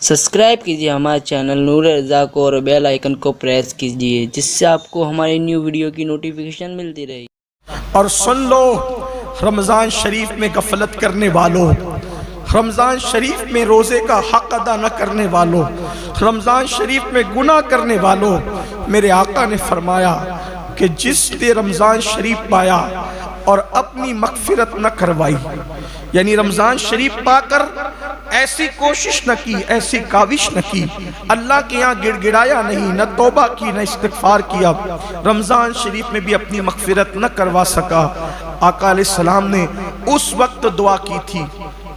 Subscribe कीजिए हमारे channel नूर रज़ा को और बेल आइकन को प्रेस कीजिए जिससे आपको हमारी न्यू वीडियो की नोटिफिकेशन मिलती रहे। और सुन लो रमज़ान शरीफ में गफलत करने वालों, रमज़ान शरीफ में रोज़े का हक अदा न करने वालों, रमज़ान शरीफ में गुनाह करने वालों, मेरे आका ने फरमाया कि जिसने रमज़ान शरीफ पाया और अपनी मग़फ़िरत न करवाई, यानी रमज़ान शरीफ पाकर ऐसी कोशिश न की, ऐसी काविश न की, अल्लाह के यहाँ गिड़गिड़ाया नहीं, न तौबा की, न इस्तिग़फ़ार किया, रमज़ान शरीफ में भी अपनी मग़फ़िरत न करवा सका। आका अलैहिस्सलाम ने उस वक्त दुआ की थी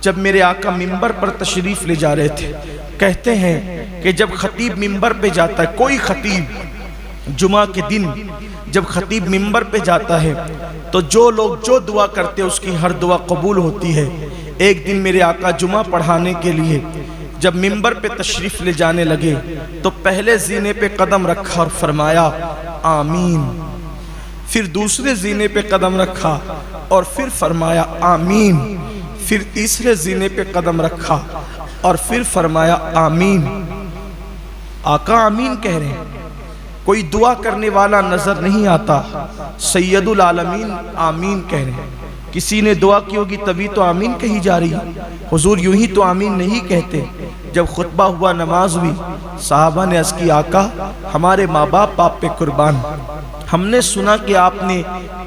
जब मेरे आका मिंबर पर तशरीफ़ ले जा रहे थे। कहते हैं कि जब खतीब मिंबर पे जाता है, कोई खतीब जुमा के दिन जब खतीब मिंबर पे जाता है तो जो लोग जो दुआ करते हैं उसकी हर दुआ कबूल होती है। एक दिन मेरे आका जुमा पढ़ाने के लिए जब मिंबर पे तशरीफ़ ले जाने लगे तो पहले जीने पे कदम रखा और फरमाया आमीन, फिर दूसरे जीने पे कदम रखा और फिर फरमाया आमीन, फिर तीसरे जीने पे कदम रखा और फिर फरमाया आमीन। आका आमीन कह रहे हैं, कोई दुआ करने वाला नजर नहीं आता, सैयदुल आलमीन आमीन कह रहे हैं। किसी ने दुआ की होगी तभी तो आमीन कही जा रही है, हुजूर यूं ही तो आमीन नहीं कहते। जब खुतबा हुआ, नमाज हुई, साहबा ने अर्ज़ की आका हमारे माँ बाप आप पे कुर्बान, हमने सुना कि आपने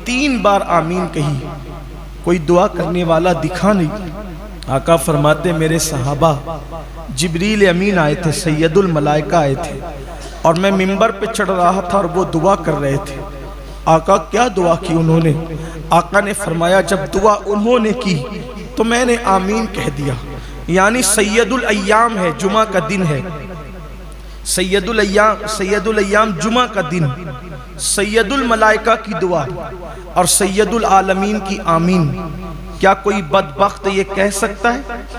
3 बार आमीन कही, कोई दुआ करने वाला दिखा नहीं। आका फरमाते मेरे सहाबा जिब्रील अमीन आए थे, सैयदुल मलाइका आए थे और मैं मिंबर पे चढ़ रहा था और वो दुआ कर रहे थे। आका क्या दुआ की उन्होंने? आका ने फरमाया जब दुआ उन्होंने की तो मैंने आमीन कह दिया। यानी सैयदुल अय्याम है, जुमा का दिन है, सैयदुल अय्याम जुमा का दिन, सैयदुल मलाइका की दुआ और सैयदुल आलमीन की आमीन। क्या कोई बदबख्त ये कह सकता है?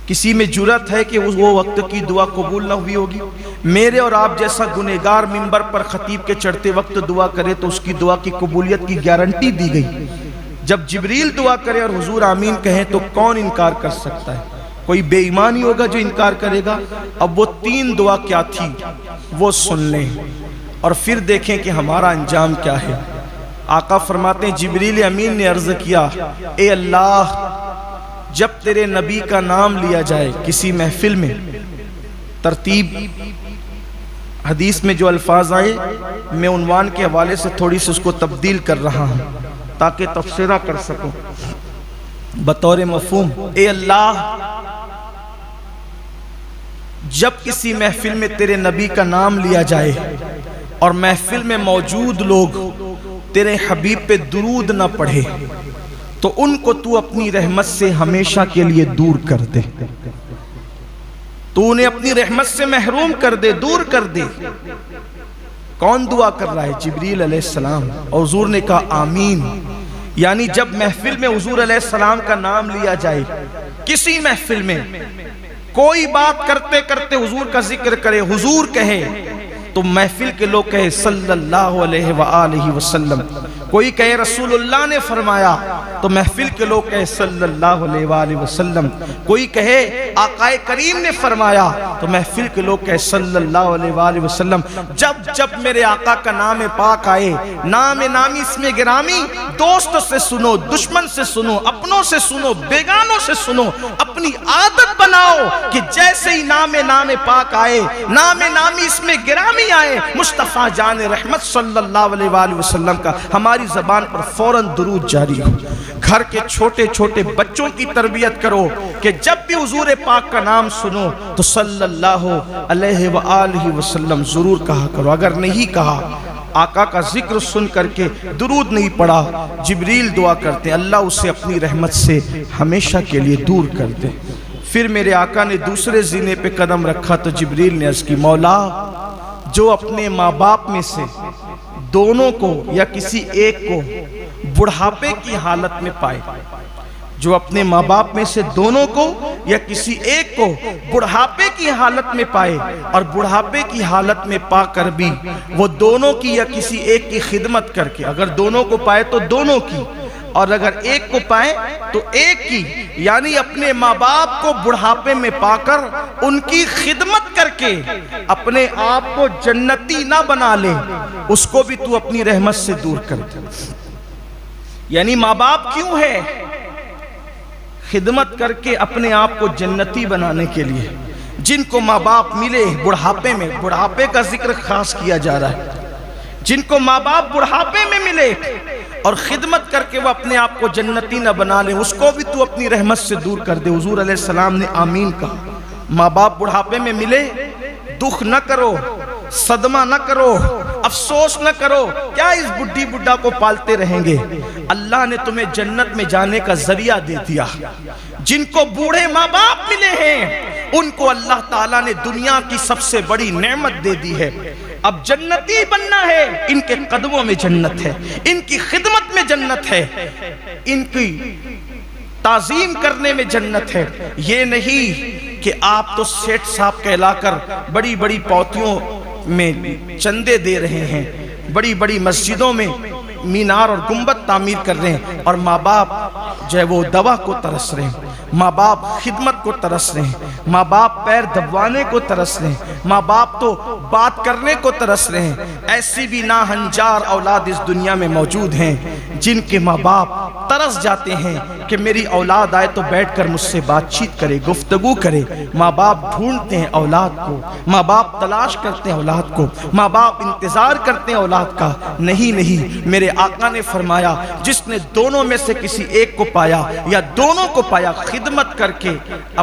किसी में जुरत है कि वो वक्त की दुआ कबूल ना हुई होगी? मेरे और आप जैसा गुनहगार मिंबर पर खतीब के चढ़ते वक्त दुआ करे तो उसकी दुआ की कबूलियत की गारंटी दी गई। जब जिब्रील दुआ करे और हुजूर आमीन कहें तो कौन इनकार कर सकता है? कोई बेईमान ही होगा जो इनकार करेगा। अब वो 3 दुआ क्या थी वो सुन लें और फिर देखें कि हमारा अंजाम क्या है। आका फरमाते हैं जिब्रील अमीन ने अर्ज किया, ए अल्लाह जब तेरे नबी का नाम लिया जाए किसी महफिल में, तरतीब हदीस में जो अल्फाज आए मैं उन्वान के हवाले से थोड़ी सी उसको तब्दील कर रहा हूं ताकि तफसीरा कर सकूं बतौर मफहूम। ए अल्लाह जब किसी महफिल में तेरे नबी का नाम लिया जाए और महफिल में मौजूद लोग तेरे हबीब पे दुरूद ना पढ़े तो उनको तू अपनी रहमत से हमेशा के लिए दूर कर दे, तू उन्हें अपनी रहमत से महरूम कर दे, दूर कर दे। कौन दुआ कर रहा है? जिब्रील अलैहिस्सलाम। और हुजूर ने कहा आमीन। यानी जब महफिल में हुजूर अलैहिस्सलाम का नाम लिया जाए, किसी महफिल में कोई बात करते करते हुजूर का जिक्र करे, हुजूर कहे तो महफिल के लोग कहे सल्लल्लाहु अलैहि वसल्लम, कोई कहे रसूलुल्लाह ने फरमाया तो महफिल के लोग कहे सल्लल्लाहु अलैहि वसल्लम, कोई कहे आकाए करीम ने फरमाया तो महफिल के लोग कहे सल्लल्लाहु अलैहि वसल्लम। जब जब मेरे आका का नाम पाक आए, नाम नामी इसमें गिरामी, दोस्त से सुनो, दुश्मन से सुनो, अपनों से सुनो, बेगानों से सुनो, अपनी आदत बनाओ कि जैसे ही नाम पाक आए, नाम नामी इसमें गिरामी आए, मुस्तफा जान रहमत सल्लल्लाहु अलैहि वसल्लम का हमारी ज़बान पर फौरन दुरूद जारी हो। घर के छोटे छोटे बच्चों की तरबियत करो कि जब भी हुजूर पाक का नाम सुनो तो सल्लल्लाहु अलैहि वसल्लम जरूर कहा करो। अगर नहीं कहा, आका का जिक्र सुन करके दुरूद नहीं पढ़ा, जिब्रील दुआ करते अल्लाह उसे अपनी रहमत से हमेशा के लिए दूर कर दे। फिर मेरे आका ने दूसरे जीने पे कदम रखा तो जिब्रील ने अर्ज़ की मौला जो अपने माँ बाप में से दोनों को या किसी एक को बुढ़ापे की हालत में पाए, जो अपने माँ बाप में से दोनों को या किसी एक को बुढ़ापे की हालत में पाए और बुढ़ापे की हालत में पाकर भी वो दोनों की या किसी एक की खिदमत करके, अगर दोनों को पाए तो दोनों की, اور اگر ایک کو پائیں تو ایک کی، یعنی اپنے ماں باپ کو بڑھاپے میں پا کر ان کی خدمت کر کے اپنے آپ کو جنتی نہ بنا لے، اس کو بھی تو اپنی رحمت سے دور کر دے۔ یعنی ماں باپ کیوں ہے؟ خدمت کر کے اپنے آپ کو جنتی بنانے کے لیے۔ جن کو ماں باپ ملے بڑھاپے میں، بڑھاپے کا ذکر خاص کیا جا رہا ہے، جن کو ماں باپ بڑھاپے میں ملے اور خدمت کر کے وہ اپنے آپ کو جنتی نہ بنا لیں، اس کو بھی تو اپنی رحمت سے دور کر دے۔ حضور علیہ السلام نے آمین کہا۔ ماں باپ بڑھاپے میں ملے، دکھ نہ کرو، صدمہ نہ کرو، افسوس نہ کرو، کیا اس بڈھی بڈھا کو پالتے رہیں گے؟ اللہ نے تمہیں جنت میں جانے کا ذریعہ دے دیا۔ جن کو بوڑھے ماں باپ ملے ہیں ان کو اللہ تعالیٰ نے دنیا کی سب سے بڑی نعمت دے دی ہے۔ اب جنتی بننا ہے، ان کے قدموں میں جنت ہے، ان کی خدمت میں جنت ہے، ان کی تعظیم کرنے میں جنت ہے۔ یہ نہیں کہ آپ تو سیٹھ صاحب کہلا کر بڑی بڑی پوتیوں میں چندے دے رہے ہیں، بڑی بڑی مسجدوں میں مینار اور گنبد تعمیر کر رہے ہیں، اور ماں باپ جو ہے وہ دوا کو ترس رہے ہیں، ماں باپ خدمت کو ترس رہے ہیں، ماں باپ پیر دبوانے کو ترس رہے ہیں، ماں باپ تو بات کرنے کو ترس رہے ہیں۔ ایسی بھی ناہنجار اولاد اس دنیا میں موجود ہیں جن کے ماں باپ ترس جاتے ہیں کہ میری اولاد آئے تو بیٹھ کر مجھ سے بات چیت کرے، گفتگو کرے۔ ماں باپ ڈھونڈتے ہیں اولاد کو، ماں باپ تلاش کرتے ہیں اولاد کو، ماں باپ انتظار کرتے ہیں اولاد کا۔ نہیں، میرے آقا نے فرمایا جس نے دونوں میں سے کسی ایک کو پایا یا دونوں کو پایا، خدمت کر کے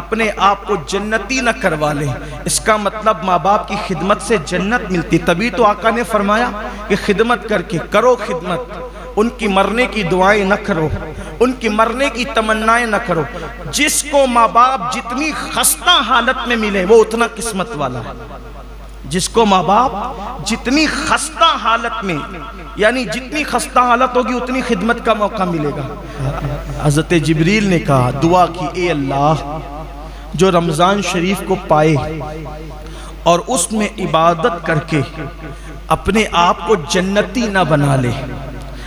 اپنے آپ کو جنتی نہ کروا لیں۔ اس کا مطلب ماں باپ کی خدمت سے جنت ملتی، تبھی تو آقا نے فرمایا کہ خدمت کر کے کرو خدمت، ان کی مرنے کی دعائیں نہ کرو، ان کی مرنے کی تمنائیں نہ کرو۔ جس کو ماں باپ جتنی خستہ حالت میں ملے وہ اتنا قسمت والا ہے۔ جس کو ماں باپ جتنی خستہ حالت میں، یعنی جتنی خستہ حالت ہوگی اتنی خدمت کا موقع ملے گا۔ حضرت جبریل نے کہا، دعا کی، اے اللہ جو رمضان شریف کو پائے اور اس میں عبادت کر کے اپنے آپ کو جنتی نہ بنا لے،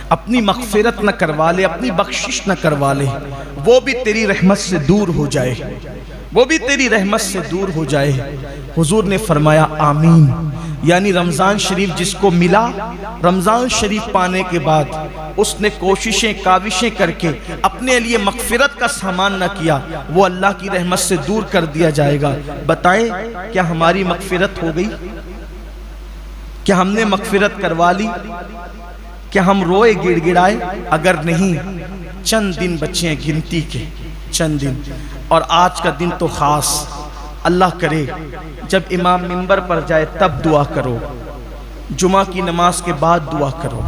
اپنی مغفرت نہ کروا لے، اپنی بخشش نہ کروا لے، وہ بھی تیری رحمت سے دور ہو جائے، وہ بھی تیری رحمت سے دور ہو جائے۔ حضور نے فرمایا آمین۔ یعنی رمضان شریف جس کو ملا، رمضان شریف پانے کے بعد اس نے کوششیں کاوشیں کر کے اپنے لیے مغفرت کا سامان نہ کیا، وہ اللہ کی رحمت سے دور کر دیا جائے گا۔ بتائیں کیا ہماری مغفرت ہو گئی؟ کیا ہم نے مغفرت کروا لی؟ کیا ہم روئے گڑ گڑائے؟ اگر نہیں، چند دن بچے ہیں گنتی کے، چند دن، اور آج کا دن تو خاص۔ اللہ کرے جب امام منبر پر جائے تب دعا کرو، جمعہ کی نماز کے بعد دعا کرو،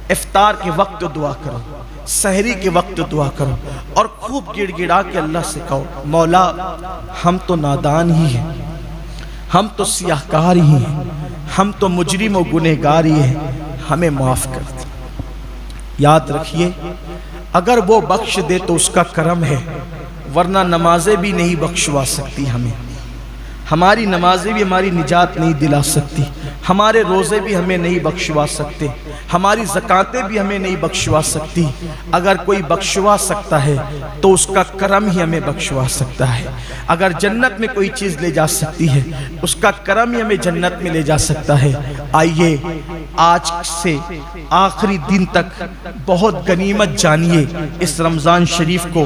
افطار کے وقت دعا کرو، سحری کے وقت دعا کرو، اور خوب گڑ گڑا کے اللہ سے کہو، مولا ہم تو نادان ہی ہیں، ہم تو سیاہکار ہی ہیں، ہم تو مجرم و گنہگار ہی ہیں، ہمیں معاف کر دے۔ یاد رکھیے اگر وہ بخش دے تو اس کا کرم ہے، ورنہ نمازیں بھی نہیں بخشوا سکتی ہمیں، ہماری نمازیں بھی ہماری نجات نہیں دلا سکتی، ہمارے روزے بھی ہمیں نہیں بخشوا سکتے، ہماری زکاتیں بھی ہمیں نہیں بخشوا سکتی۔ اگر کوئی بخشوا سکتا ہے تو اس کا کرم ہی ہمیں بخشوا سکتا ہے۔ اگر جنت میں کوئی چیز لے جا سکتی ہے اس کا کرم ہی ہمیں جنت میں لے جا سکتا ہے۔ آئیے آج سے آخری دن تک بہت غنیمت جانیے اس رمضان شریف کو۔